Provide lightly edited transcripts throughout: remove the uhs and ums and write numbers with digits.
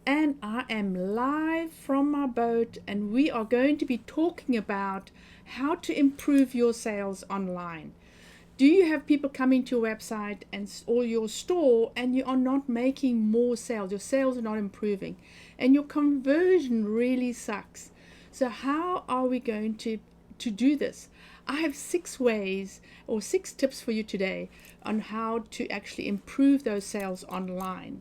and I am live from my boat, and we are going to be talking about how to improve your sales online. Do you have people coming to your website or your store and you are not making more sales? Your sales are not improving and your conversion really sucks. So how are we going to do this? I have 6 ways or 6 tips for you today on how to actually improve those sales online.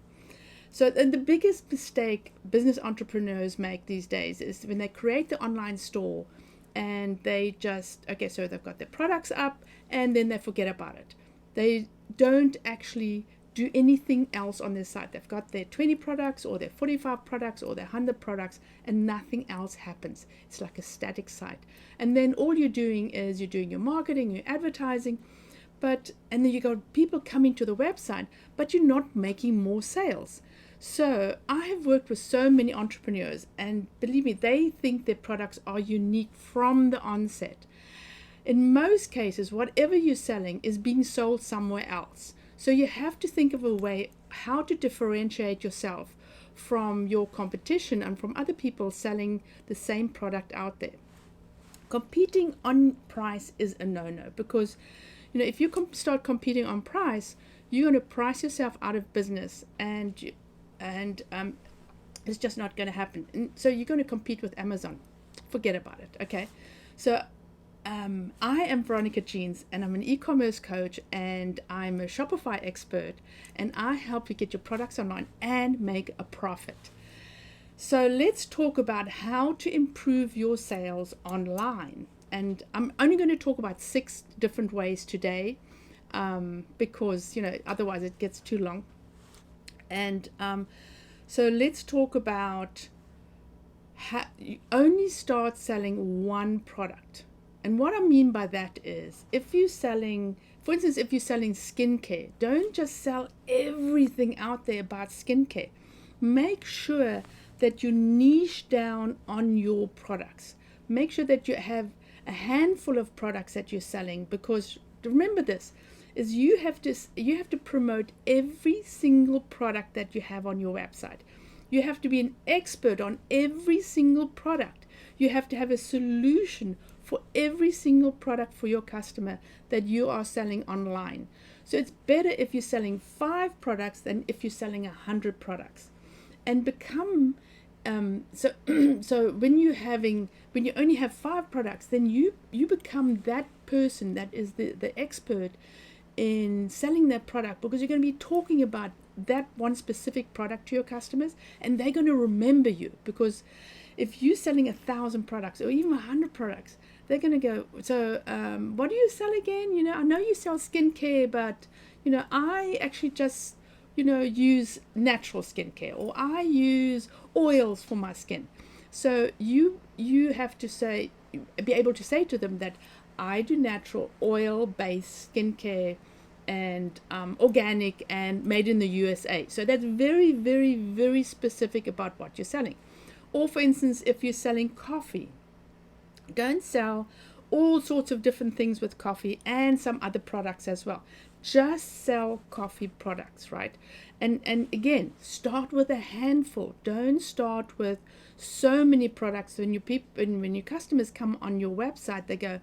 So the biggest mistake business entrepreneurs make these days is when they create the online store and they just, okay, so they've got their products up and then they forget about it. They don't actually do anything else on their site. They've got their 20 products or their 45 products or their 100 products and nothing else happens. It's like a static site. And then all you're doing is you're doing your marketing, your advertising, and then you got people coming to the website, but you're not making more sales. So I have worked with so many entrepreneurs, and believe me, they think their products are unique from the onset. In most cases, whatever you're selling is being sold somewhere else. So you have to think of a way how to differentiate yourself from your competition and from other people selling the same product out there. Competing on price is a no-no, because if you start competing on price, you're going to price yourself out of business, and it's just not going to happen. And so you're going to compete with Amazon. Forget about it. Okay. So I am Veronica Jeans, and I'm an e-commerce coach, and I'm a Shopify expert, and I help you get your products online and make a profit. So let's talk about how to improve your sales online. And I'm only going to talk about 6 different ways today, because otherwise it gets too long. And so let's talk about how you only start selling one product. And what I mean by that is, if you're selling skincare, don't just sell everything out there about skincare. Make sure that you niche down on your products. Make sure that you have a handful of products that you're selling, because remember this is you have to promote every single product that you have on your website. You have to be an expert on every single product. You have to have a solution for every single product for your customer that you are selling online. So it's better if you're selling 5 products than if you're selling 100 products. And become so when you only have 5 products, then you become that person that is the expert in selling that product, because you're going to be talking about that one specific product to your customers, and they're going to remember you. Because if you're selling 1,000 products or even 100 products, they're going to go, so what do you sell again? I know you sell skincare, but I actually just use natural skincare, or I use oils for my skin. So you have to be able to say to them that I do natural oil-based skincare and organic and made in the USA. So that's very, very, very specific about what you're selling. Or for instance, if you're selling coffee, go and sell all sorts of different things with coffee and some other products as well. Just sell coffee products, right? And again, start with a handful. Don't start with so many products. When your customers come on your website, they go,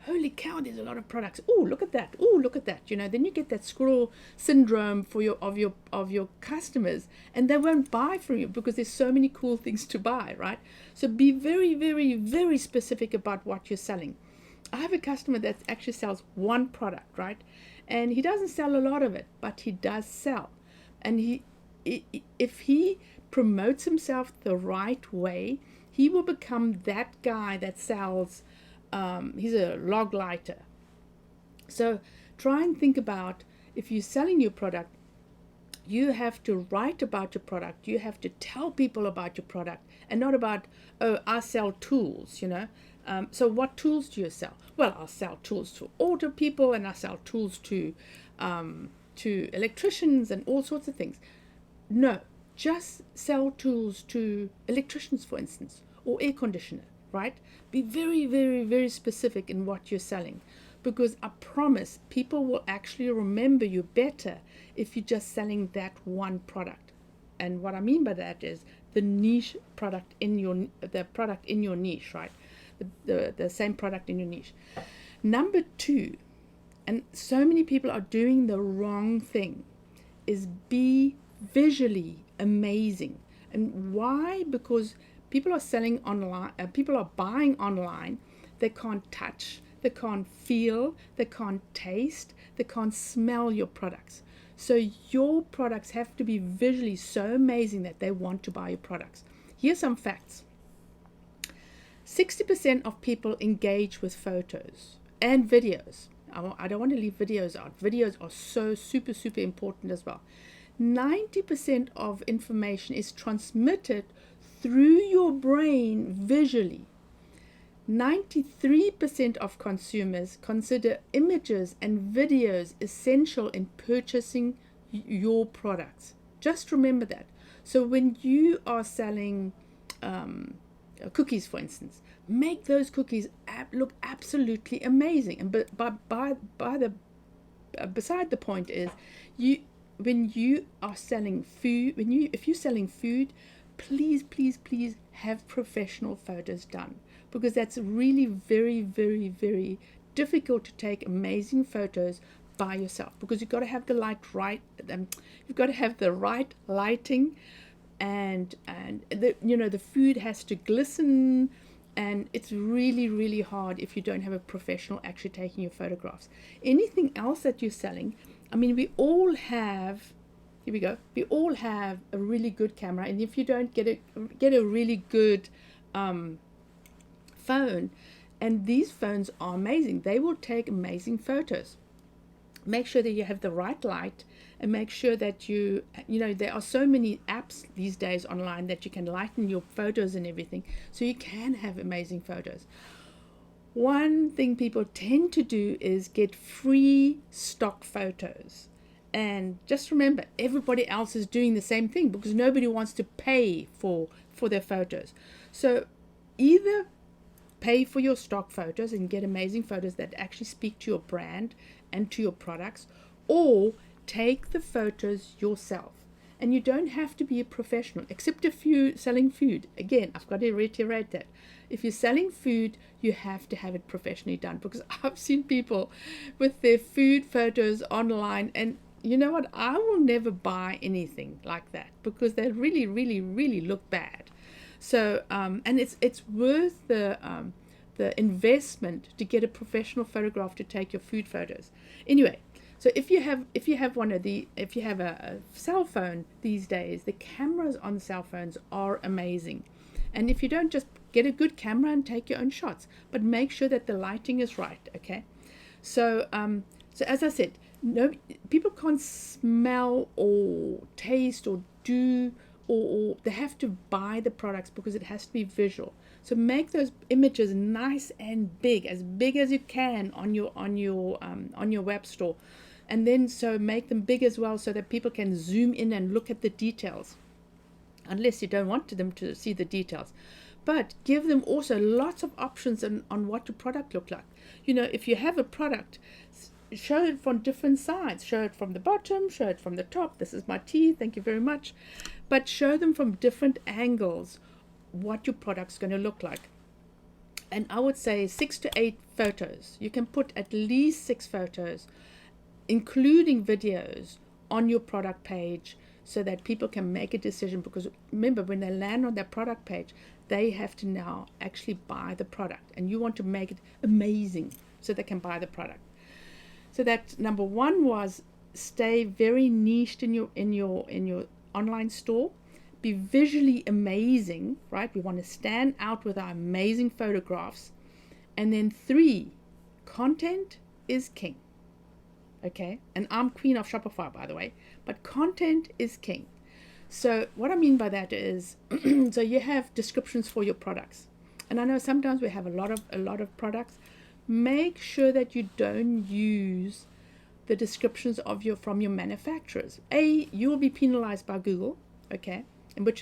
holy cow, there's a lot of products. Oh, look at that. Oh, look at that. Then you get that squirrel syndrome of your customers, and they won't buy from you because there's so many cool things to buy, right? So be very, very, very specific about what you're selling. I have a customer that actually sells one product, right? And he doesn't sell a lot of it, but he does sell. And if he promotes himself the right way, he will become that guy that sells. He's a log lighter. So try and think about, if you're selling your product, you have to write about your product. You have to tell people about your product, and not about, oh, I sell tools, So what tools do you sell? Well, I'll sell tools to auto people, and I sell tools to electricians and all sorts of things. No, just sell tools to electricians, for instance, or air conditioner, right? Be very, very, very specific in what you're selling, because I promise people will actually remember you better if you're just selling that one product. And what I mean by that is the niche product in the product in your niche, right? The same product in your niche. Number two, and so many people are doing the wrong thing, is be visually amazing. And why? Because people are selling online, people are buying online. They can't touch, they can't feel, they can't taste, they can't smell your products. So your products have to be visually so amazing that they want to buy your products. Here's some facts. 60% of people engage with photos and videos. I don't want to leave videos out. Videos are so super important as well. 90% of information is transmitted through your brain visually. 93% of consumers consider images and videos essential in purchasing your products. Just remember that. So when you are selling cookies, for instance, make those cookies look absolutely amazing. And beside the point is, when you are selling food, if you're selling food, please have professional photos done, because that's really very difficult to take amazing photos by yourself, because you've got to have the light right. You've got to have the right lighting, and the food has to glisten, and it's really hard if you don't have a professional actually taking your photographs. Anything else that you're selling, I mean, we all have a really good camera, and if you don't get a really good phone, and these phones are amazing, they will take amazing photos. Make sure that you have the right light, and make sure that there are so many apps these days online that you can lighten your photos and everything, so you can have amazing photos. One thing people tend to do is get free stock photos. And just remember, everybody else is doing the same thing, because nobody wants to pay for their photos. So either pay for your stock photos and get amazing photos that actually speak to your brand and to your products, or take the photos yourself. And you don't have to be a professional, except if you're selling food. Again, I've got to reiterate that. If you're selling food, you have to have it professionally done, because I've seen people with their food photos online, and you know what? I will never buy anything like that, because they really look bad. So, and it's worth the investment to get a professional photograph to take your food photos. Anyway, so if you have a cell phone these days, the cameras on cell phones are amazing. And if you don't, just get a good camera and take your own shots, but make sure that the lighting is right. Okay, so as I said, no, people can't smell or taste or do, or they have to buy the products, because it has to be visual. So make those images nice and big as you can on your web store, and then so make them big as well, so that people can zoom in and look at the details, unless you don't want them to see the details. But give them also lots of options on what the product look like. If you have a product, show it from different sides. Show it from the bottom, show it from the top. This is my tea, thank you very much. But show them from different angles what your product's going to look like. And I would say 6 to 8 photos. You can put at least 6 photos, including videos, on your product page, so that people can make a decision. Because remember, when they land on their product page, they have to now actually buy the product, and you want to make it amazing so they can buy the product. So that number one was, stay very niched in your online store. Be visually amazing, right? We want to stand out with our amazing photographs. And then 3, content is king. Okay, and I'm queen of Shopify, by the way, but content is king. So what I mean by that is, so you have descriptions for your products, and I know sometimes we have a lot of products. Make sure that you don't use the descriptions from your manufacturers. You will be penalized by Google, okay, and which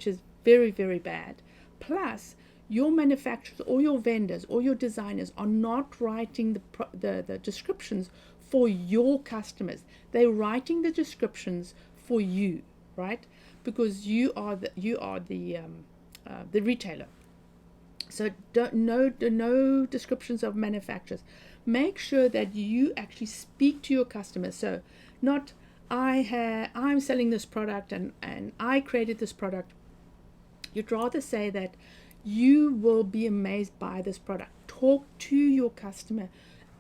is very bad. Plus, your manufacturers or your vendors or your designers are not writing the descriptions for your customers. They're writing the descriptions for you. right? Because you are the retailer. So no descriptions of manufacturers. Make sure that you actually speak to your customers. So not I'm selling this product and I created this product. You'd rather say that you will be amazed by this product. Talk to your customer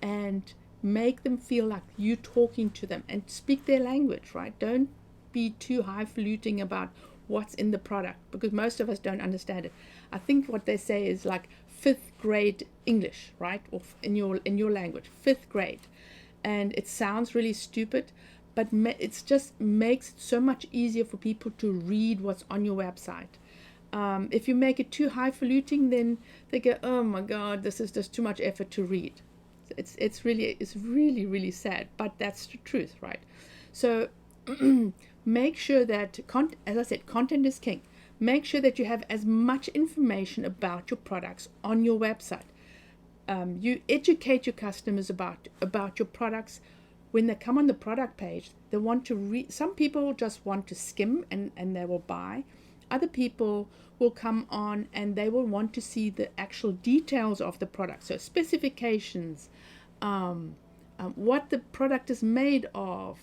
and make them feel like you talking to them and speak their language, right? Don't be too highfalutin about what's in the product, because most of us don't understand it. I think what they say is like fifth grade English, right? Or in your language, fifth grade. And it sounds really stupid, but it's just makes it so much easier for people to read what's on your website. If you make it too highfalutin, then they go, oh my God, this is just too much effort to read. It's really sad, but that's the truth, right? So make sure that, as I said, content is king. Make sure that you have as much information about your products on your website. You educate your customers about your products. When they come on the product page, they want to read. Some people just want to skim and they will buy. Other people will come on and they will want to see the actual details of the product. So specifications, what the product is made of,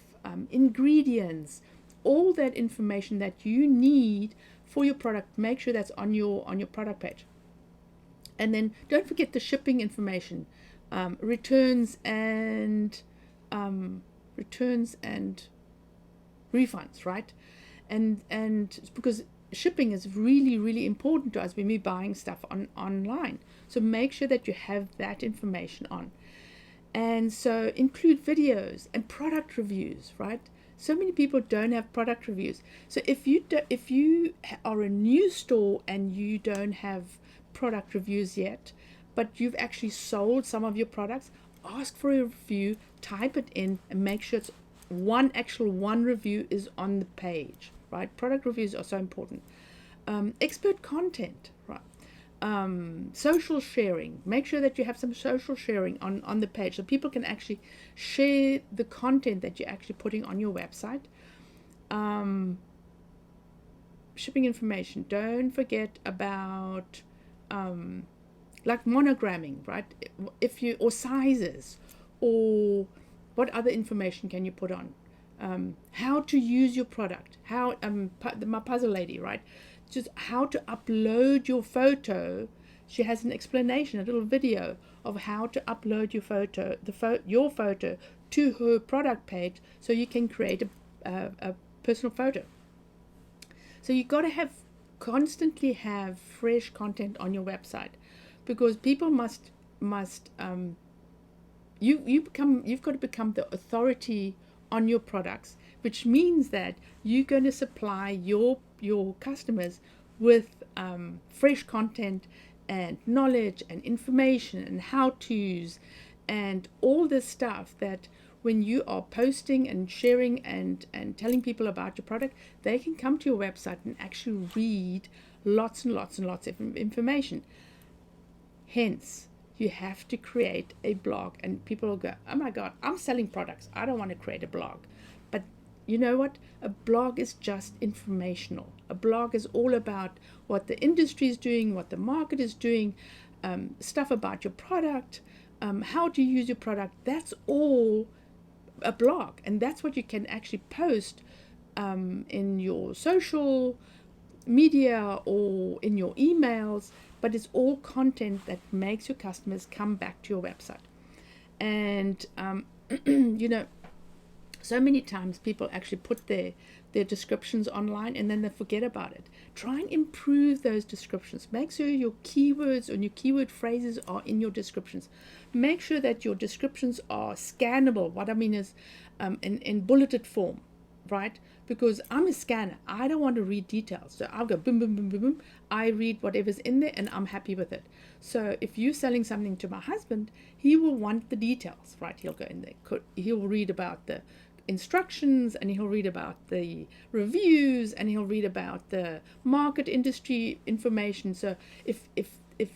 ingredients, all that information that you need for your product. Make sure that's on your product page. And then don't forget the shipping information, returns and refunds, right? And because shipping is really important to us when we're buying stuff online. So make sure that you have that information on. And so include videos and product reviews, right? So many people don't have product reviews. So if you are a new store and you don't have product reviews yet, but you've actually sold some of your products, ask for a review, type it in, and make sure it's one review is on the page, right? Product reviews are so important. Expert content, right? Social sharing. Make sure that you have some social sharing on the page so people can actually share the content that you're actually putting on your website. Shipping information. Don't forget about like monogramming, right? Or sizes, or what other information can you put on? How to use your product. How my puzzle lady, right? Just how to upload your photo. She has an explanation, a little video of how to upload your photo, your photo to her product page, so you can create a personal photo. So you got to constantly have fresh content on your website, because people you've got to become the authority on your products, which means that you're going to supply your customers with fresh content and knowledge and information and how-tos and all this stuff that when you are posting and sharing and telling people about your product, they can come to your website and actually read lots and lots of information. Hence, you have to create a blog, and people will go, oh my God, I'm selling products, I don't want to create a blog. But you know what? A blog is just informational. A blog is all about what the industry is doing, what the market is doing, stuff about your product, how to use your product. That's all a blog, and that's what you can actually post in your social media or in your emails, but it's all content that makes your customers come back to your website. And so many times people actually put their descriptions online and then they forget about it. Try and improve those descriptions. Make sure your keywords and your keyword phrases are in your descriptions. Make sure that your descriptions are scannable. What I mean is in bulleted form, right? Because I'm a scanner. I don't want to read details. So I'll go boom, boom, boom, boom, boom. I read whatever's in there and I'm happy with it. So if you're selling something to my husband, he will want the details, right? He'll go in there. He'll read about the instructions, and he'll read about the reviews, and he'll read about the market industry information. So if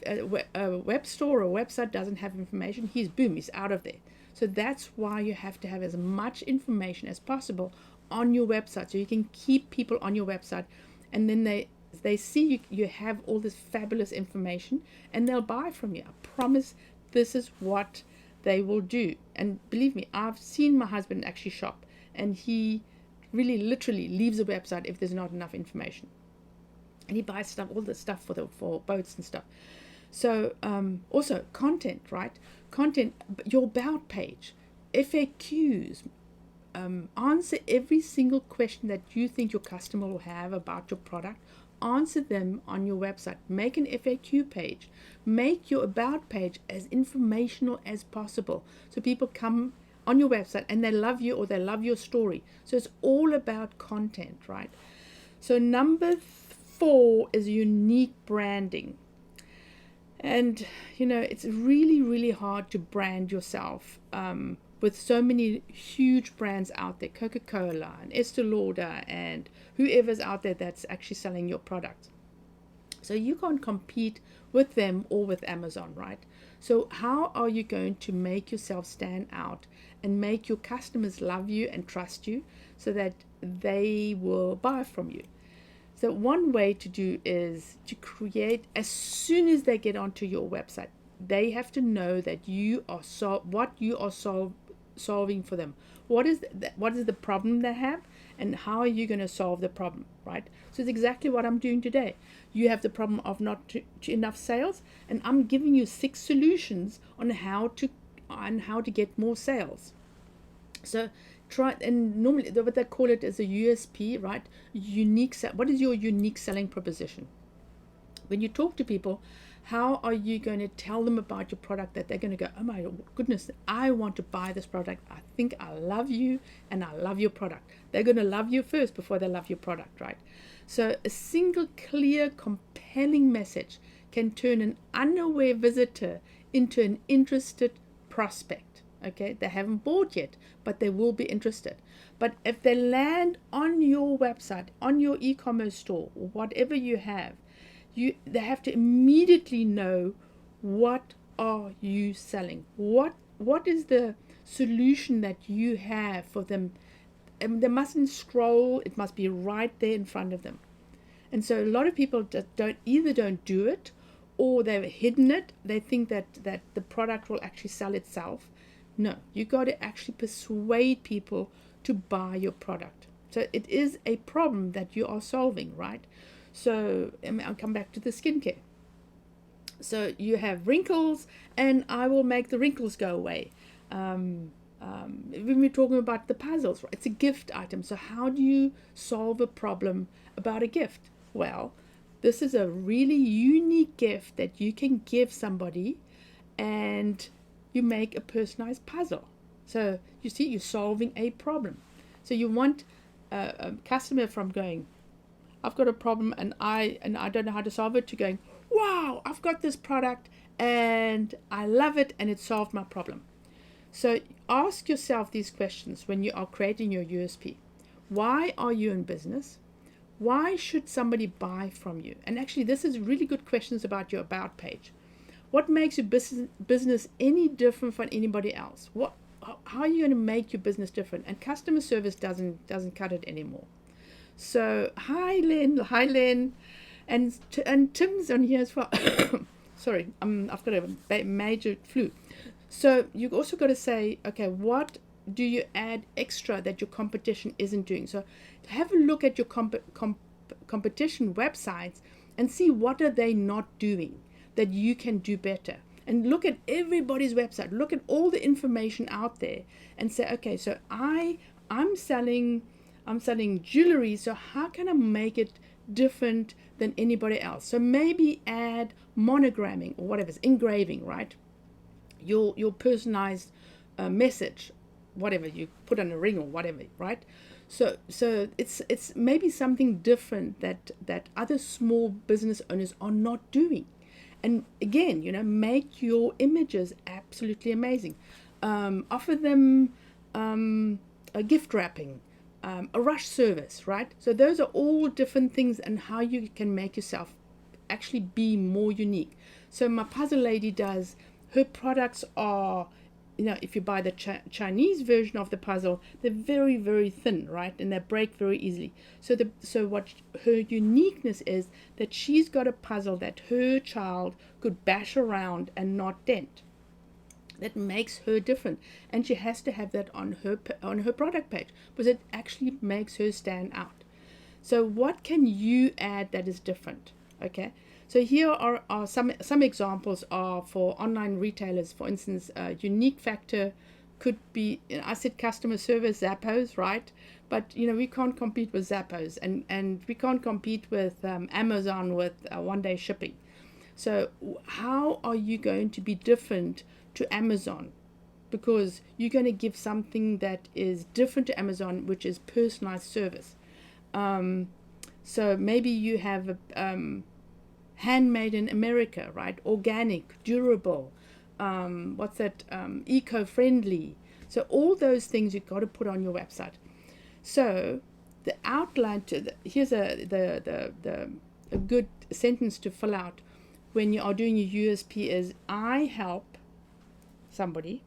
a web store or a website doesn't have information, he's out of there. So that's why you have to have as much information as possible on your website, so you can keep people on your website, and then they see you have all this fabulous information, and they'll buy from you. I promise this is what they will do. And believe me, I've seen my husband actually shop, and he really literally leaves a website if there's not enough information, and he buys stuff, all the stuff for boats and stuff. So also content, right? Content, your about page, FAQs, answer every single question that you think your customer will have about your product. Answer them on your website. Make an FAQ page. Make your about page as informational as possible, so people come on your website and they love you, or they love your story. So it's all about content, right? So number 4 is unique branding. And it's really, really hard to brand yourself with so many huge brands out there, Coca-Cola and Estee Lauder and whoever's out there that's actually selling your product. So you can't compete with them or with Amazon, right? So how are you going to make yourself stand out and make your customers love you and trust you, so that they will buy from you? So one way to do is to create, as soon as they get onto your website, they have to know that you are solving for them. What is the problem they have, and how are you going to solve the problem, right? So it's exactly what I'm doing today. You have the problem of not enough sales, and I'm giving you 6 solutions on how to get more sales. So try, and normally what they call it is a USP, right? What is your unique selling proposition? When you talk to people, how are you going to tell them about your product that they're going to go, oh my goodness, I want to buy this product. I think I love you and I love your product. They're going to love you first before they love your product, right? So a single clear, compelling message can turn an unaware visitor into an interested prospect. Okay, they haven't bought yet, but they will be interested. But if they land on your website, on your e-commerce store, or whatever you have, they have to immediately know, what are you selling? What is the solution that you have for them? And they mustn't scroll, it must be right there in front of them. And so a lot of people just don't do it, or they've hidden it. They think that the product will actually sell itself. No, you got to actually persuade people to buy your product. So it is a problem that you are solving, right? So I'll come back to the skincare. So you have wrinkles, and I will make the wrinkles go away. When we're talking about the puzzles, right? It's a gift item. So how do you solve a problem about a gift? Well, this is a really unique gift that you can give somebody, and you make a personalized puzzle. So you see, you're solving a problem. So you want a customer from going, I've got a problem and I don't know how to solve it, to going, wow, I've got this product and I love it and it solved my problem. So ask yourself these questions when you are creating your USP. Why are you in business? Why should somebody buy from you? And actually, this is really good questions about your about page. What makes your business any different from anybody else? How are you going to make your business different? And customer service doesn't cut it anymore. So hi Len, and Tim's on here as well. Sorry, I've got a major flu. So you also got to say, okay, what do you add extra that your competition isn't doing? So have a look at your competition websites and see what are they not doing that you can do better. And look at everybody's website. Look at all the information out there and say, okay, so I'm selling jewelry, so how can I make it different than anybody else? So maybe add monogramming or whatever, it's engraving, right? Your personalized message, whatever you put on a ring or whatever, right? So it's maybe something different that other small business owners are not doing. And again, make your images absolutely amazing. Offer them a gift wrapping, a rush service, right? So those are all different things, and how you can make yourself actually be more unique. So my puzzle lady her products are if you buy the Chinese version of the puzzle, they're very, very thin, right? And they break very easily. So what her uniqueness is, that she's got a puzzle that her child could bash around and not dent. That makes her different, and she has to have that on her product page, because it actually makes her stand out. So what can you add that is different? Okay, so here are some examples for online retailers. For instance, a unique factor could be, I said customer service, Zappos, right? But we can't compete with Zappos, and we can't compete with Amazon with one-day shipping. So how are you going to be different to Amazon? Because you're going to give something that is different to Amazon, which is personalized service. So maybe you have handmade in America, right? Organic, durable, eco-friendly. So all those things you've got to put on your website. So the outline here's a good sentence to fill out when you are doing your USP is, I help somebody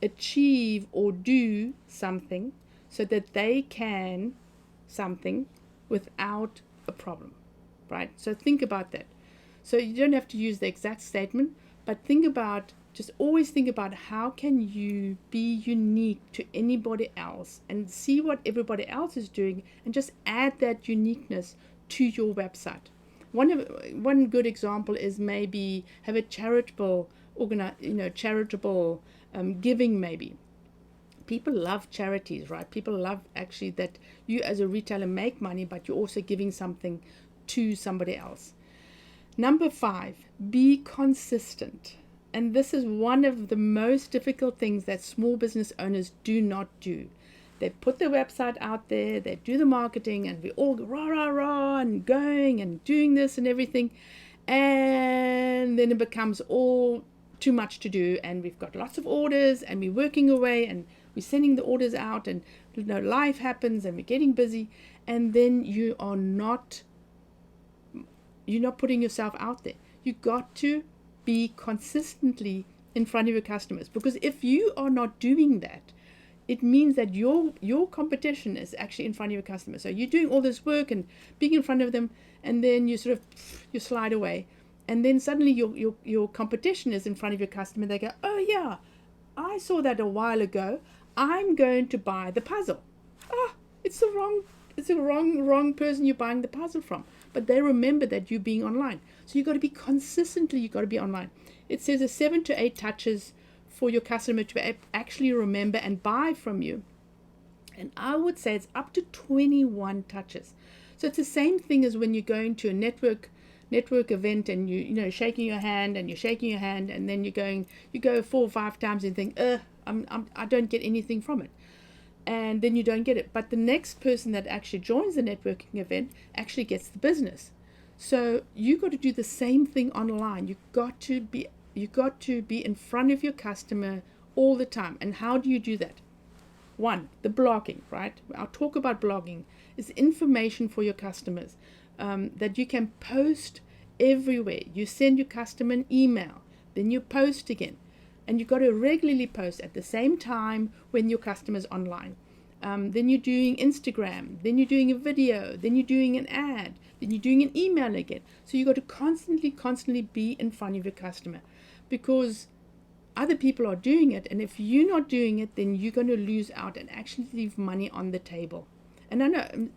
achieve or do something so that they can something without a problem, right? So think about that. So you don't have to use the exact statement, but always think about how can you be unique to anybody else, and see what everybody else is doing, and just add that uniqueness to your website. One good example is maybe have a charitable giving. Maybe people love charities, right? People love actually that you as a retailer make money, but you're also giving something to somebody else. Number 5, be consistent. And this is one of the most difficult things that small business owners do not do. They put their website out there, they do the marketing, and we all go rah, rah, rah, and going and doing this and everything. And then it becomes all too much to do, and we've got lots of orders, and we're working away, and we're sending the orders out, and life happens, and we're getting busy, and then you're not putting yourself out there. You got to be consistently in front of your customers, because if you are not doing that, it means that your competition is actually in front of your customers. So you're doing all this work and being in front of them, and then you slide away, and then suddenly your competition is in front of your customer. They go, oh yeah, I saw that a while ago. I'm going to buy the puzzle. It's the wrong person you're buying the puzzle from. But they remember that you being online. So you've got to be consistently, you've got to be online. It says a 7 to 8 touches for your customer to actually remember and buy from you. And I would say it's up to 21 touches. So it's the same thing as when you're going to a network event, and you're shaking your hand, and then you go 4 or 5 times and think, I don't get anything from it. And then you don't get it. But the next person that actually joins the networking event actually gets the business. So you've got to do the same thing online. You've got to be in front of your customer all the time. And how do you do that? 1, the blogging, right? I'll talk about blogging. It's information for your customers that you can post everywhere. You send your customer an email, then you post again. And you've got to regularly post at the same time when your customer's online. Then you're doing Instagram, then you're doing a video, then you're doing an ad, then you're doing an email again. So you've got to constantly be in front of your customer, because other people are doing it. And if you're not doing it, then you're going to lose out and actually leave money on the table. And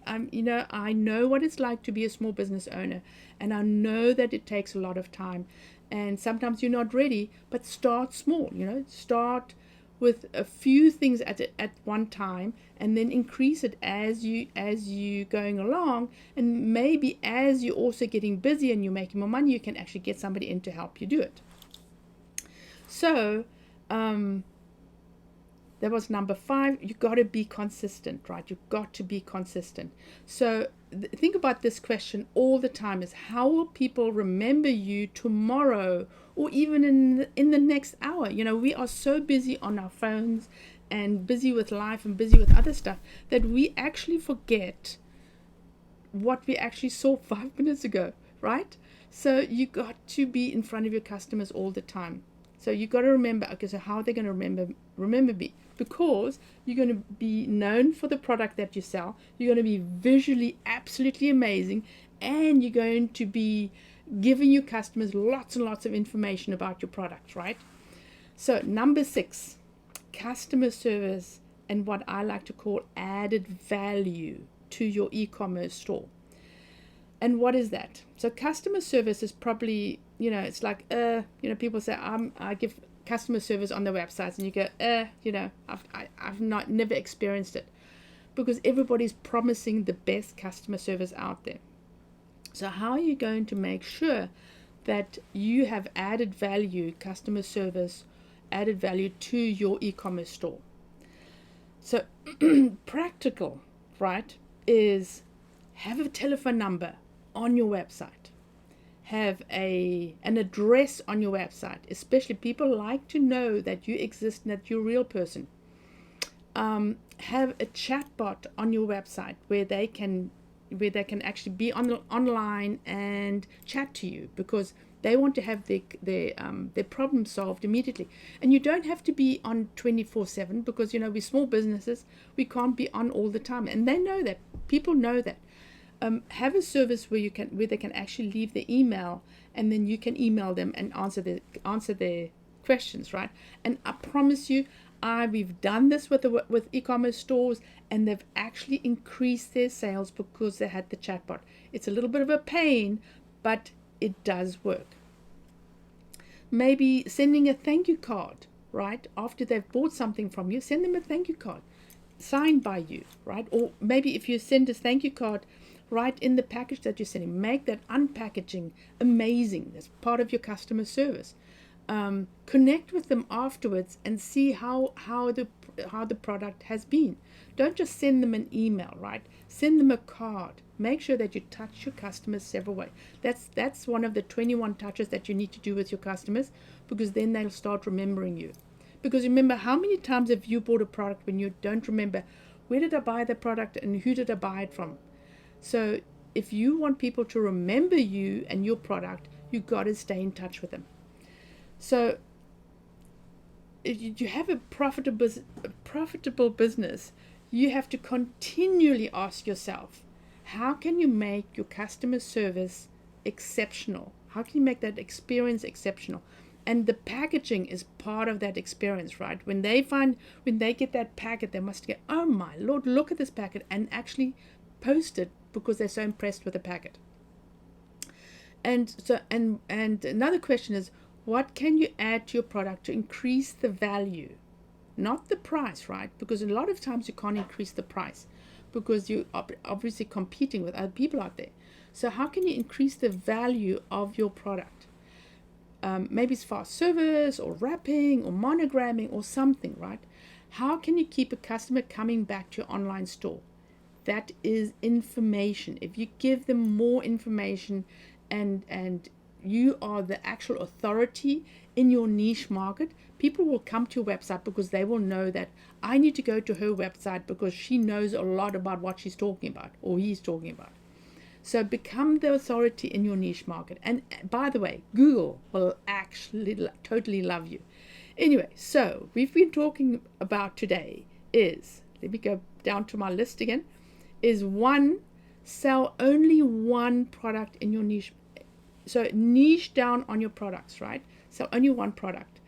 I know what it's like to be a small business owner, and I know that it takes a lot of time. And sometimes you're not ready, but start small, start with a few things at one time, and then increase it as you going along. And maybe as you're also getting busy and you're making more money, you can actually get somebody in to help you do it. So that was number 5. You got to be consistent, right? You've got to be consistent. So think about this question all the time: is how will people remember you tomorrow, or even in the next hour? We are so busy on our phones and busy with life and busy with other stuff that we actually forget what we actually saw 5 minutes ago, right? So you got to be in front of your customers all the time. So you got to remember, okay, so how are they going to remember me? Because you're going to be known for the product that you sell. You're going to be visually absolutely amazing, and you're going to be giving your customers lots and lots of information about your product, right? So number 6, customer service and what I like to call added value to your e-commerce store. And what is that? So customer service is probably, it's like, people say, I give customer service on their websites, and you go, I've never experienced it, because everybody's promising the best customer service out there. So how are you going to make sure that you have added value, customer service, added value to your e-commerce store? So practical, right, is have a telephone number on your website. Have an address on your website. Especially people like to know that you exist and that you're a real person. Have a chatbot on your website where they can actually be online and chat to you, because they want to have their problem solved immediately. And you don't have to be on 24/7, because we're small businesses. We can't be on all the time, and they know that. People know that. Have a service where they can actually leave their email, and then you can email them and answer their questions, right? And I promise you, we've done this with e-commerce stores, and they've actually increased their sales because they had the chatbot. It's a little bit of a pain, but it does work. Maybe sending a thank you card, right? After they've bought something from you, send them a thank you card signed by you, right? Or maybe if you send a thank you card right in the package that you're sending, make that unpackaging amazing. That's part of your customer service. Connect with them afterwards and see how the product has been. Don't just send them an email, right? Send them a card. Make sure that you touch your customers several ways. That's one of the 21 touches that you need to do with your customers, because then they'll start remembering you. Because remember, how many times have you bought a product when you don't remember, where did I buy the product and who did I buy it from? So if you want people to remember you and your product, you got to stay in touch with them. So if you have a profitable business, you have to continually ask yourself, how can you make your customer service exceptional? How can you make that experience exceptional? And the packaging is part of that experience, right? When they get that packet, they must go, oh my Lord, look at this packet, and actually post it because they're so impressed with the packet. And so, and another question is, what can you add to your product to increase the value? Not the price, right? Because a lot of times you can't increase the price because you're obviously competing with other people out there. So how can you increase the value of your product? Maybe it's fast service or wrapping or monogramming or something, right? How can you keep a customer coming back to your online store? That is information. If you give them more information and you are the actual authority in your niche market, people will come to your website because they will know that I need to go to her website because she knows a lot about what she's talking about or he's talking about. So become the authority in your niche market. And by the way, Google will actually totally love you. Anyway, so we've been talking about today is, let me go down to my list again, is one, sell only one product in your niche. So niche down on your products, right? So only one product.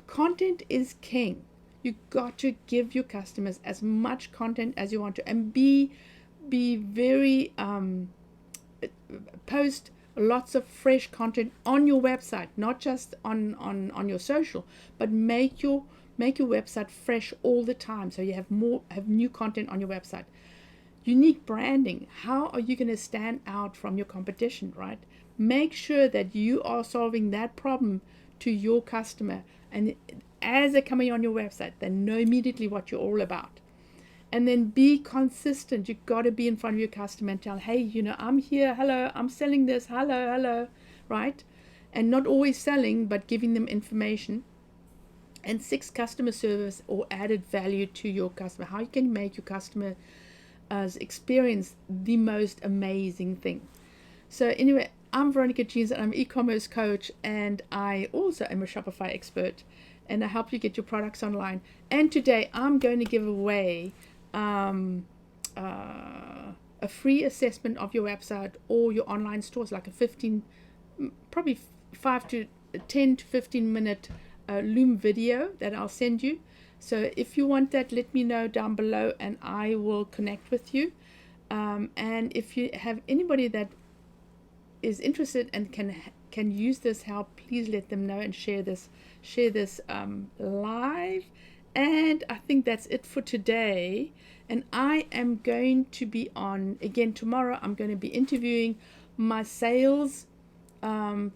Content is king. You got to give your customers as much content as you want to, and be very post lots of fresh content on your website, not just on your social, but make your website fresh all the time, so you have new content on your website. Unique branding. How are you going to stand out from your competition, right? Make sure that you are solving that problem to your customer, and as they're coming on your website, they know immediately what you're all about. And then be consistent. You've got to be in front of your customer and tell, hey, I'm here, hello, I'm selling this, hello, right? And not always selling, but giving them information. And 6, customer service or added value to your customer. How you can make your customer experience the most amazing thing. So anyway, I'm Veronica Jeans, and I'm an e-commerce coach, and I also am a Shopify expert, and I help you get your products online. And today I'm going to give away a free assessment of your website or your online stores, like a 15, probably 5 to 10 to 15 minute Loom video that I'll send you. So if you want that, let me know down below and I will connect with you. And if you have anybody that is interested and can use this help, please let them know and share this live. And I think that's it for today. And I am going to be on again tomorrow. I'm going to be interviewing my sales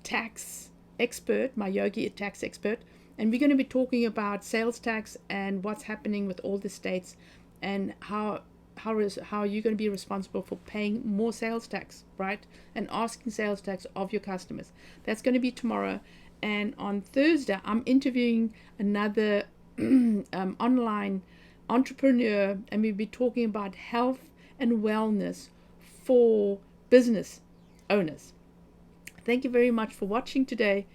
tax expert, my Yogi tax expert, and we're going to be talking about sales tax and what's happening with all the states and how you're going to be responsible for paying more sales tax, right? And asking sales tax of your customers. That's going to be tomorrow. And on Thursday, I'm interviewing another online entrepreneur, and we'll be talking about health and wellness for business owners. Thank you very much for watching today,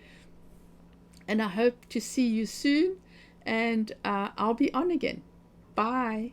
and I hope to see you soon, and I'll be on again. Bye.